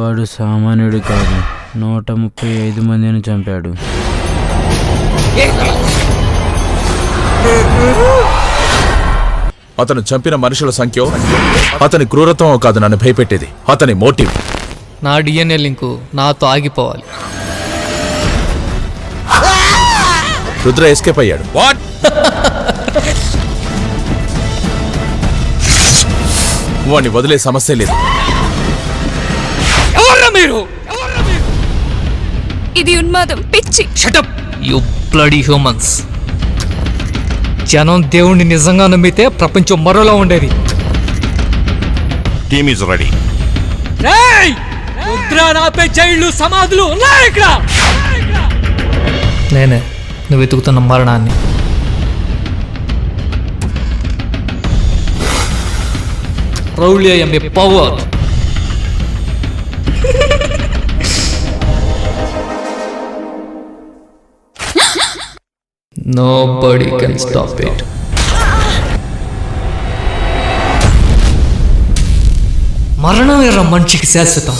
వాడు సామాన్యుడు కాదు, 135 మందిని చంపాడు. అతను చంపిన మనుషుల సంఖ్య అతని క్రూరత్వం కాదు నన్ను భయపెట్టేది, అతని మోటివ్. నా డిఎన్ఏ లింకు నాతో ఆగిపోవాలి. రుద్ర ఎస్కేప్ అయ్యాడు. వాట్? వాడిని వదిలే సమస్య లేదు. ఇది ఉన్మాదం, పిచ్చి. Shut up you bloody humans. జనం దేవుణ్ణి నిజంగా నమ్మితే ప్రపంచం మరోలా ఉండేది. Team is ready. సమాధులు నేనే నువ్వు వెతుకుతున్న మరణాన్ని. Raulia am a power. Nobody can stop it. మరణం ఎర్ర మనిషికి శాశ్వతం.